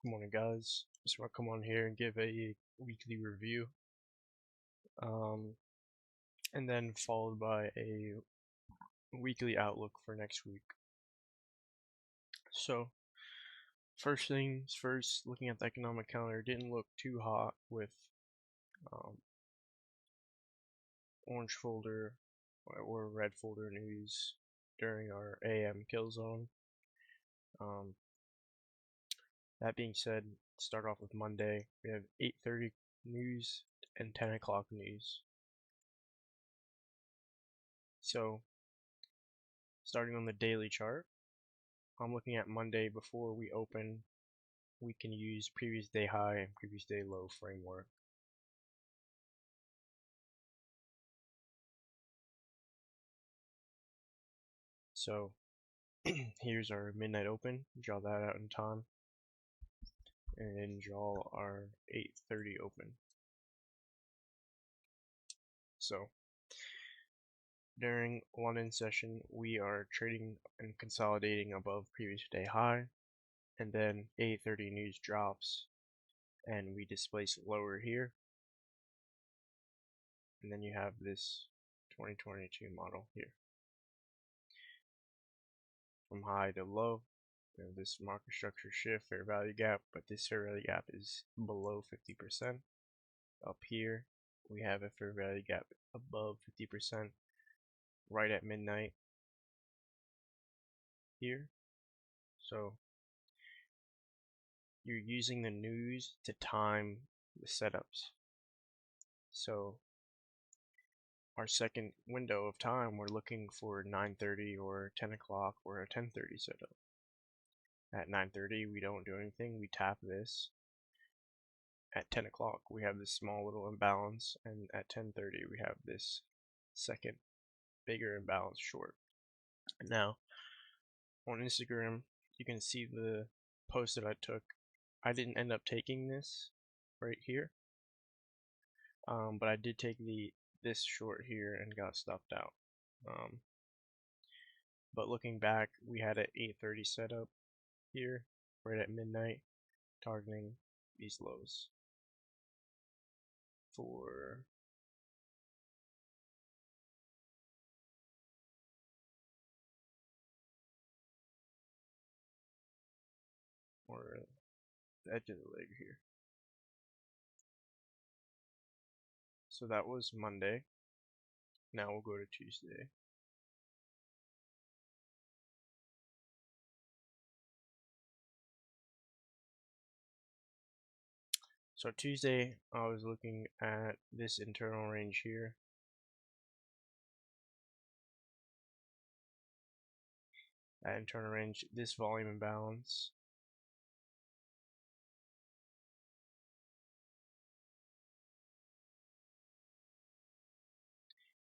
Good morning, guys. Just want to come on here and give a weekly review, and then followed by a weekly outlook for next week. So, first things first, looking at the economic calendar, didn't look too hot with orange folder or red folder news during our AM kill zone. That being said, start off with Monday. We have 8:30 news and 10 o'clock news. So, starting on the daily chart, I'm looking at Monday before we open. We can use previous day high and previous day low framework. So here's our midnight open. Draw that out in time, and then draw our 8:30 open. So during London session, we are trading and consolidating above previous day high, and then 8:30 news drops, and we displace lower here, and then you have this 2022 model here. From high to low, we have this market structure shift, fair value gap, but this fair value gap is below 50%. Up here, we have a fair value gap above 50% right at midnight here. So you're using the news to time the setups. So our second window of time, we're looking for 9:30 or 10 o'clock or a 10:30 setup. At 9:30, we don't do anything, we tap this. At 10 o'clock, we have this small little imbalance, and at 10:30, we have this second bigger imbalance short. Now, on Instagram, you can see the post that I took. I didn't end up taking this right here, but I did take this short here and got stopped out. But looking back, we had an 8:30 setup here, right at midnight, targeting these lows for the edge of the leg here. So that was Monday. Now we'll go to Tuesday. So Tuesday, I was looking at this internal range here. That internal range, this volume imbalance.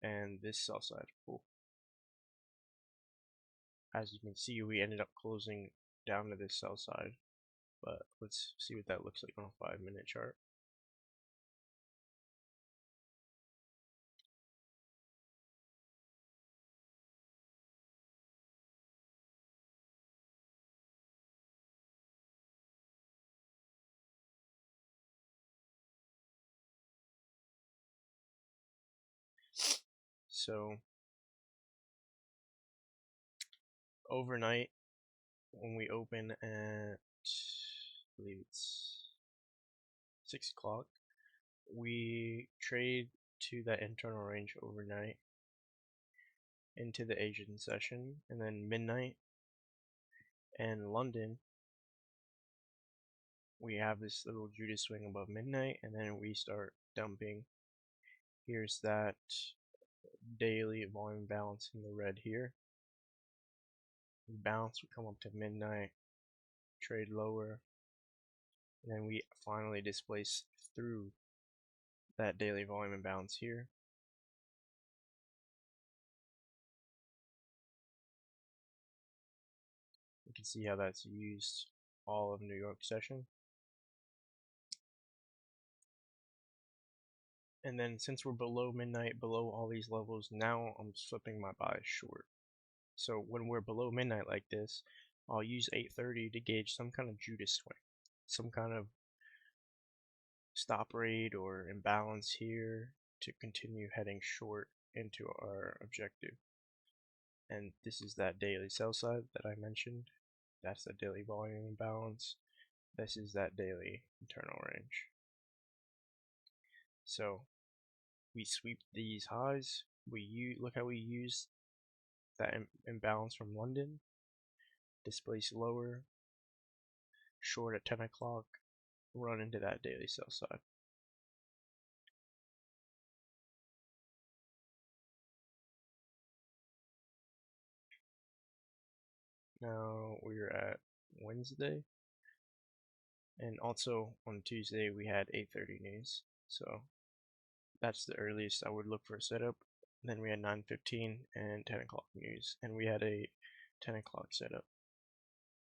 And this sell side pull. As you can see, we ended up closing down to this sell side, but let's see what that looks like on a 5-minute chart. So overnight, when we open at, I believe it's 6 o'clock, we trade to that internal range overnight into the Asian session, and then midnight and London, we have this little Judas swing above midnight, and then we start dumping. Here's that daily volume balance in the red here. We bounce, we come up to midnight, trade lower, and then we finally displace through that daily volume imbalance here. You can see how that's used all of New York session. And then since we're below midnight, below all these levels, now I'm flipping my bias short. So when we're below midnight like this, I'll use 8:30 to gauge some kind of Judas swing. some kind of stop rate or imbalance here to continue heading short into our objective. And this is that daily sell side that I mentioned. That's the daily volume imbalance. This is that daily internal range. So we sweep these highs. Look how we use that imbalance from London. Displace lower, short at 10 o'clock, run into that daily sell side. Now we're at Wednesday, and also on Tuesday we had 8:30 news, so that's the earliest I would look for a setup. Then we had 9:15 and 10 o'clock news, and we had a 10 o'clock setup,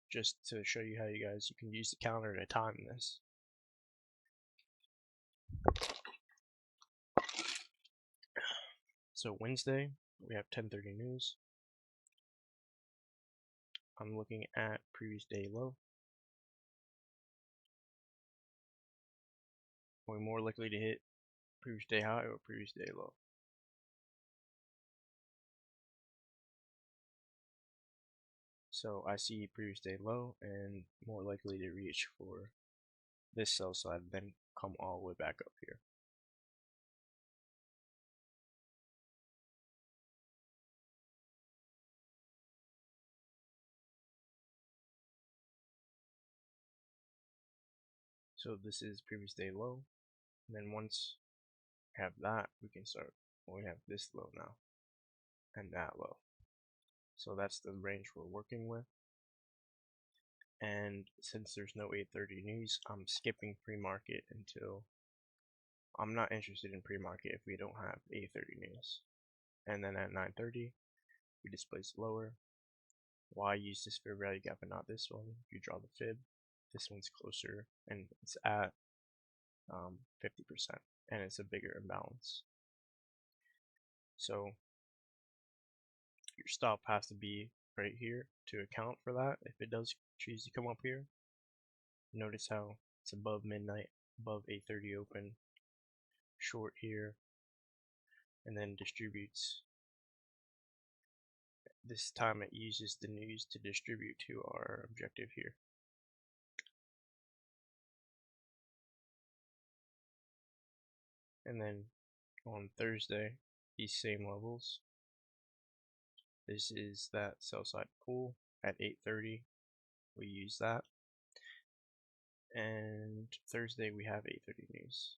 just to show you how you can use the calendar to time this. So Wednesday we have 10:30 news. I'm looking at previous day low. Are we more likely to hit previous day high or previous day low? So I see previous day low and more likely to reach for this sell side, then come all the way back up here. So this is previous day low, and then once we have that, we can start. We have this low now, and that low. So that's the range we're working with. And since there's no 8:30 news, I'm skipping pre-market until I'm not interested in pre-market if we don't have 8:30 news. And then at 9:30, we displace lower. Why use this fair value gap and not this one? If you draw the fib, this one's closer and it's at 50%, and it's a bigger imbalance. So your stop has to be right here to account for that. If it does choose to come up here, notice how it's above midnight, above 8:30 open, short here, and then distributes. This time it uses the news to distribute to our objective here. And then on Thursday, these same levels. This is that sell side pull at 8:30. We use that. And Thursday we have 8:30 news,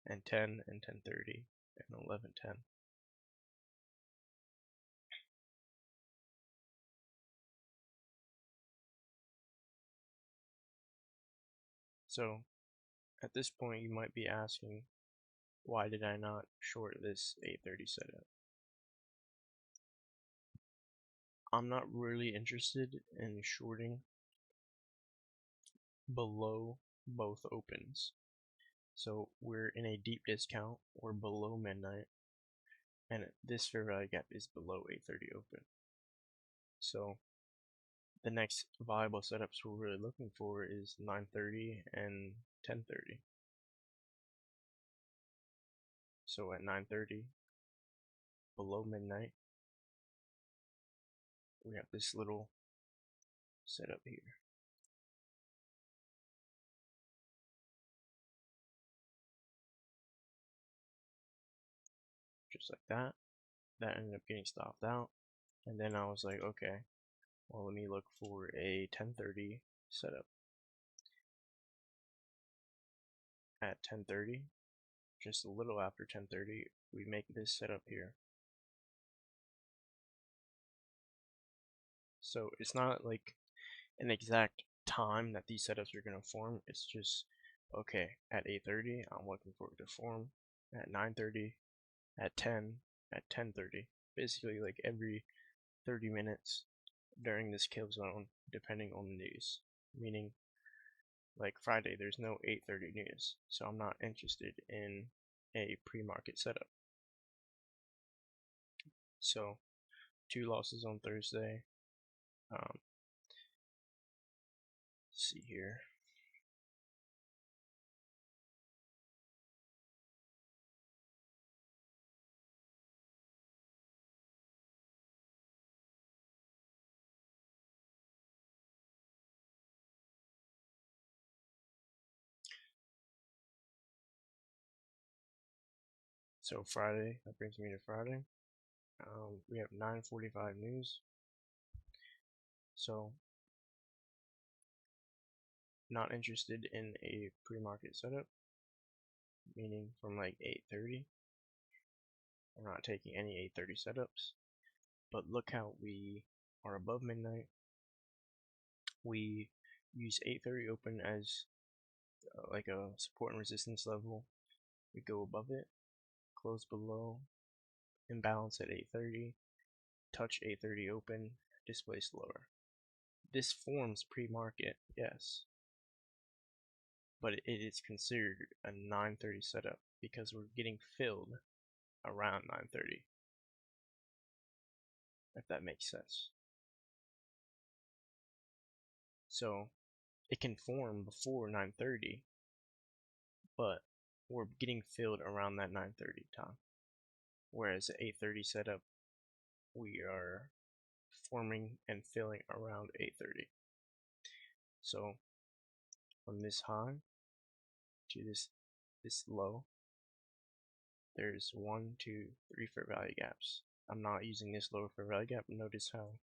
and 10 and 10:30 and 11:10. So at this point you might be asking, why did I not short this 8:30 setup? I'm not really interested in shorting below both opens. So we're in a deep discount, we're below midnight, and this fair value gap is below 8:30 open. So the next viable setups we're really looking for is 9:30 and 10:30. So at 9:30, below midnight, we have this little setup here. Just like that. That ended up getting stopped out. And then I was like, okay, well, let me look for a 10:30 setup. At 10:30, just a little after 10:30, we make this setup here. So it's not like an exact time that these setups are going to form. It's just, okay, at 8:30, I'm looking for it to form. At 9:30, at 10, at 10:30. Basically, like every 30 minutes during this kill zone, depending on the news. Meaning, like Friday, there's no 8:30 news, so I'm not interested in a pre-market setup. So 2 losses on Thursday. Let's see here. So Friday, that brings me to Friday. We have 9:45 news. So not interested in a pre-market setup, meaning from like 8:30. I'm not taking any 8:30 setups. But look how we are above midnight. We use 8:30 open as like a support and resistance level. We go above it, close below, imbalance at 8:30, touch 8:30 open, displace lower. This forms pre-market, yes, but it is considered a 9:30 setup because we're getting filled around 9:30, if that makes sense. So it can form before 9:30, but we're getting filled around that 9:30 time. Whereas the 8:30 setup, we are forming and filling around 8:30. So from this high to this low, there's 1, 2, 3 fair value gaps. I'm not using this lower fair value gap. Notice how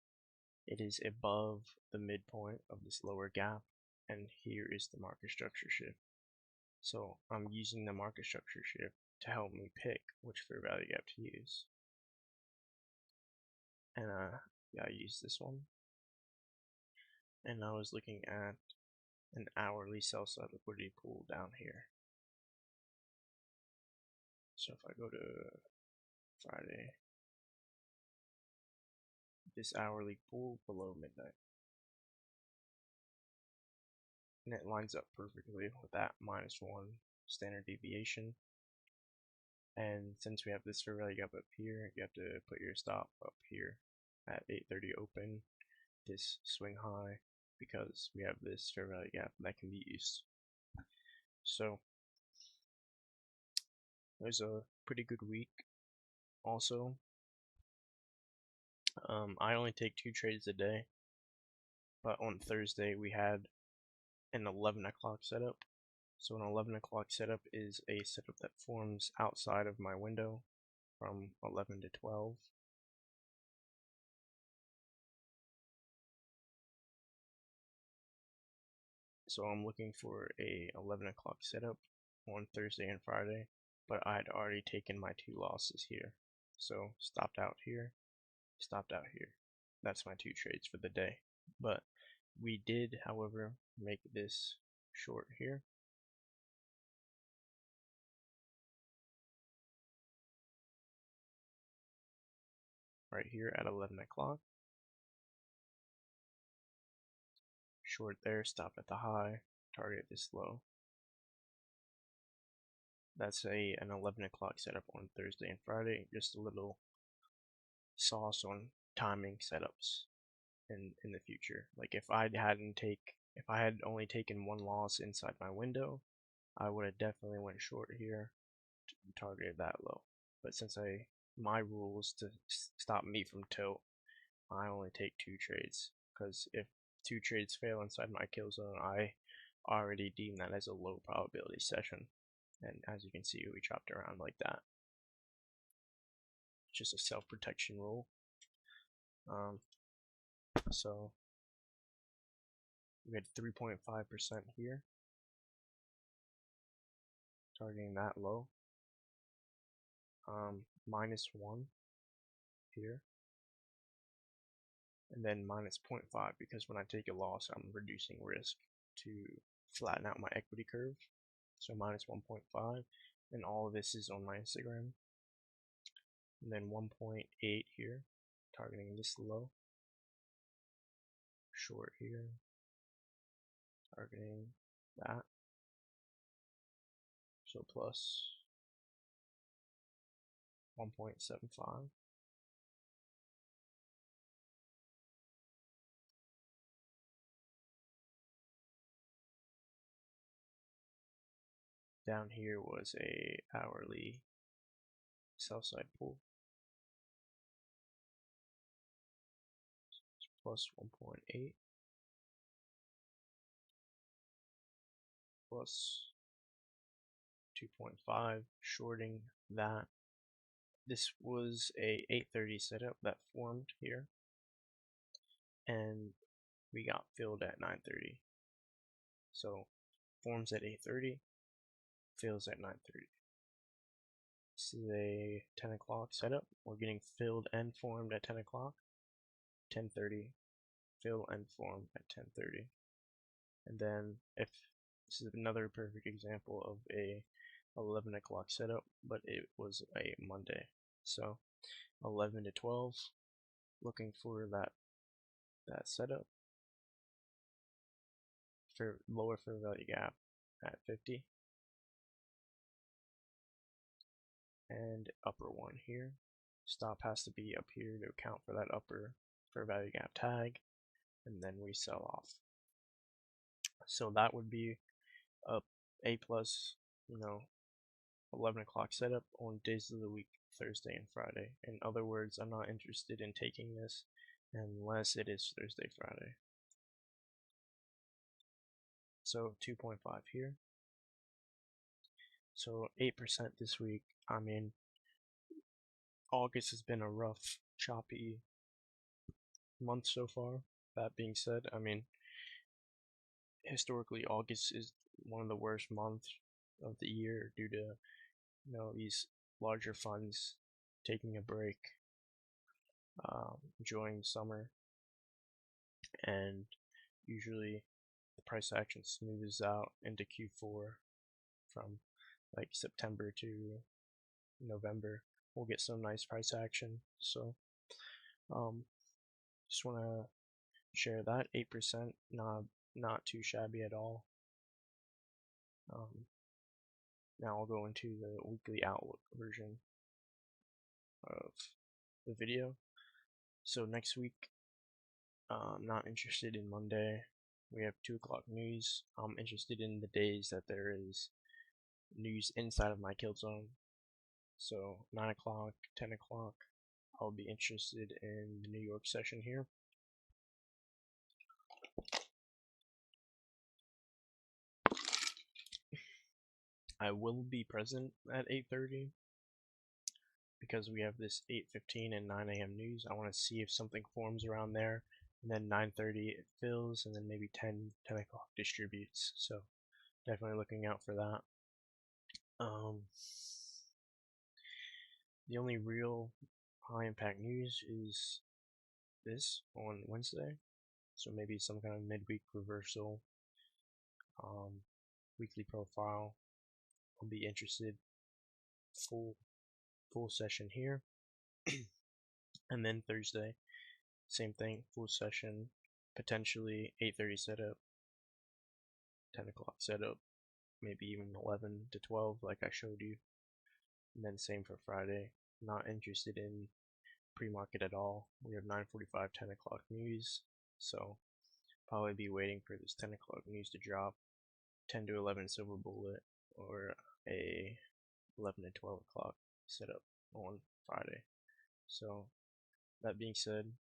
it is above the midpoint of this lower gap, and here is the market structure shift. So I'm using the market structure shift to help me pick which fair value gap to use. And yeah, I used this one. And I was looking at an hourly sell side liquidity pool down here. So if I go to Friday, this hourly pool below midnight, and it lines up perfectly with that -1 standard deviation. And since we have this fair value gap up here, you have to put your stop up here at 8:30 open, this swing high, because we have this fair value gap that can be used. So it was a pretty good week. Also, I only take 2 trades a day, but on Thursday we had an 11 o'clock setup. So an 11 o'clock setup is a setup that forms outside of my window from 11 to 12. So I'm looking for a 11 o'clock setup on Thursday and Friday, but I'd already taken my 2 losses here. So stopped out here, stopped out here. That's my 2 trades for the day. But we did, however, make this short here. Right here at 11 o'clock. Short there, stop at the high, target this low. That's an 11 o'clock setup on Thursday and Friday. Just a little sauce on timing setups in the future. Like if I had only taken 1 loss inside my window, I would have definitely went short here to target that low. But since my rule is to stop me from tilt, I only take 2 trades, because if 2 trades fail inside my kill zone, I already deem that as a low probability session. And as you can see, we chopped around like that. It's just a self-protection rule. So we had 3.5% here, targeting that low. -1 here, and then -0.5, because when I take a loss, I'm reducing risk to flatten out my equity curve. So -1.5, and all of this is on my Instagram. And then 1.8 here, targeting this low. Short here, targeting that. So plus 1.75. Down here was a hourly sell side pool. Plus 1.8 plus 2.5, shorting that this was a 8:30 setup that formed here, and we got filled at 9:30. So forms at 8:30, fills at 9:30. This is a 10 o'clock setup. We're getting filled and formed at 10 o'clock, 10:30, fill and form at 10:30. And then if this is another perfect example of a 11 o'clock setup, but it was a Monday. So 11 to 12, looking for that setup for lower fair value gap at 50, and upper one here. Stop has to be up here to account for that upper fair value gap tag, and then we sell off. So that would be a plus, 11 o'clock setup on days of the week, Thursday and Friday. In other words, I'm not interested in taking this unless it is Thursday, Friday. So 2.5 here. So 8% this week. I mean, August has been a rough, choppy month so far. That being said, I mean, historically, August is one of the worst months of the year due to, these larger funds taking a break, enjoying summer, and usually the price action smooths out into Q4 from like September to November. We'll get some nice price action. So just want to share that 8%, not too shabby at all. Now I'll go into the weekly outlook version of the video. So next week, I'm not interested in Monday. We have 2 o'clock news. I'm interested in the days that there is news inside of my kill zone. So 9 o'clock, 10 o'clock, I'll be interested in the New York session here. I will be present at 8:30 because we have this 8:15 and 9 a.m. news. I want to see if something forms around there, and then 9:30 it fills, and then maybe 10 o'clock distributes. So definitely looking out for that. The only real high impact news is this on Wednesday, so maybe some kind of midweek reversal, weekly profile. I'll be interested. Full session here. And then Thursday, same thing, full session, potentially 8:30 setup, 10 o'clock setup, maybe even 11 to 12 like I showed you. And then same for Friday. Not interested in pre-market at all. We have 9:45, 10 o'clock news, so probably be waiting for this 10 o'clock news to drop. 10 to 11 silver bullet, or a 11 to 12 o'clock setup on Friday. So that being said,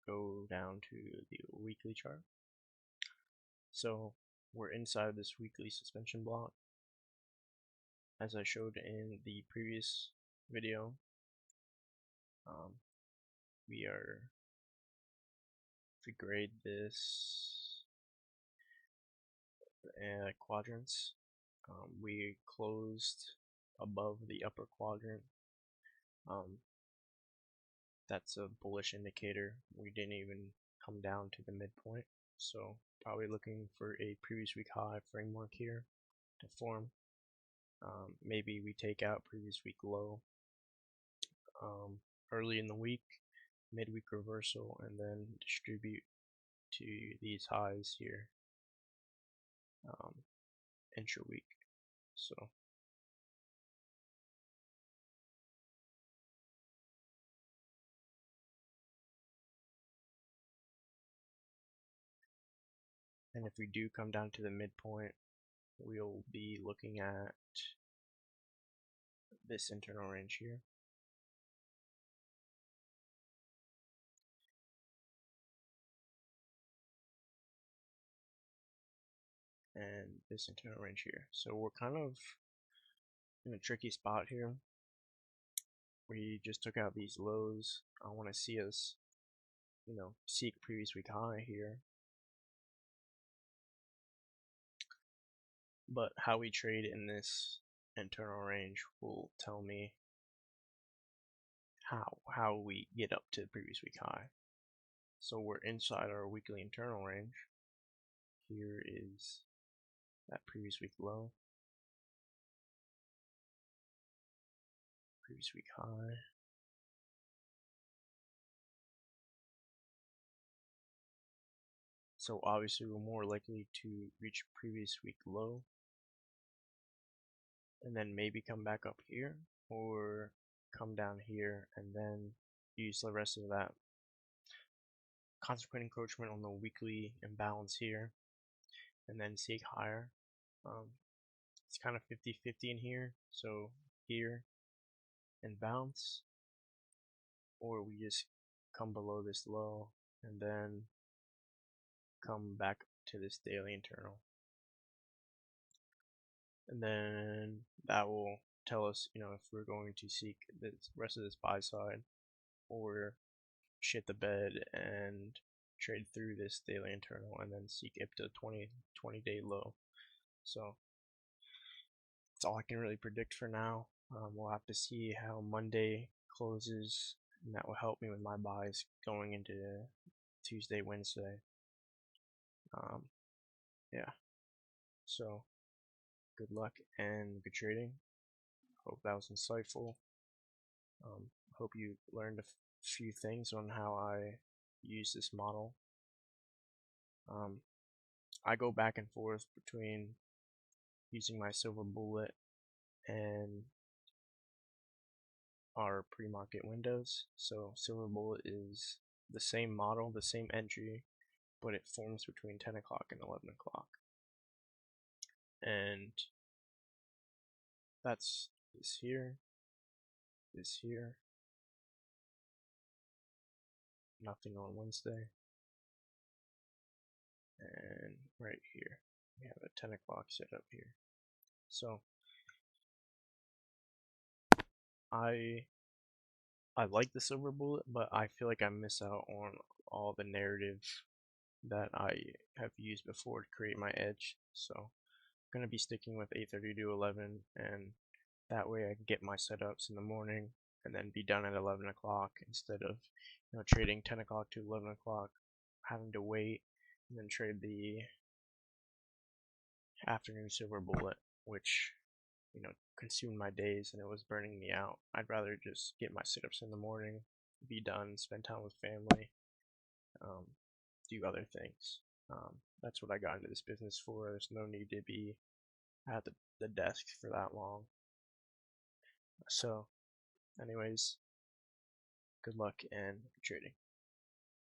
go down to the weekly chart. So we're inside this weekly suspension block. As I showed in the previous video, we are, if we grade this quadrants, we closed above the upper quadrant. That's a bullish indicator. We didn't even come down to the midpoint, so probably looking for a previous week high framework here to form. Maybe we take out previous week low early in the week, midweek reversal, and then distribute to these highs here intra-week. So and if we do come down to the midpoint, we'll be looking at this internal range here. And this internal range here. So we're kind of in a tricky spot here. we just took out these lows. I want to see us, seek previous week high here. But how we trade in this internal range will tell me how we get up to the previous week high. So we're inside our weekly internal range. Here is that previous week low, previous week high. So obviously we're more likely to reach previous week low and then maybe come back up here, or come down here and then use the rest of that consequent encroachment on the weekly imbalance here and then seek higher. It's kind of 50-50 in here, so here and bounce, or we just come below this low and then come back to this daily internal, and then that will tell us, if we're going to seek the rest of this buy side or shit the bed and trade through this daily internal and then seek up to 20-day low. So that's all I can really predict for now. We'll have to see how Monday closes, and that will help me with my buys going into Tuesday, Wednesday. Yeah. So good luck and good trading. Hope that was insightful. Hope you learned a few things on how I use this model. I go back and forth between using my silver bullet and our pre-market windows. So silver bullet is the same model, the same entry, but it forms between 10 o'clock and 11 o'clock. And that's this here, nothing on Wednesday, and right here we have a 10 o'clock set up here. So I like the silver bullet, but I feel like I miss out on all the narrative that I have used before to create my edge. So I'm gonna be sticking with 8:30 to 11, and that way I can get my setups in the morning and then be done at 11 o'clock instead of trading 10 o'clock to 11 o'clock, having to wait and then trade the afternoon silver bullet, which consumed my days and it was burning me out. I'd rather just get my sit-ups in the morning, be done, spend time with family, do other things. That's what I got into this business for. There's no need to be at the desk for that long. So anyways, good luck and good trading.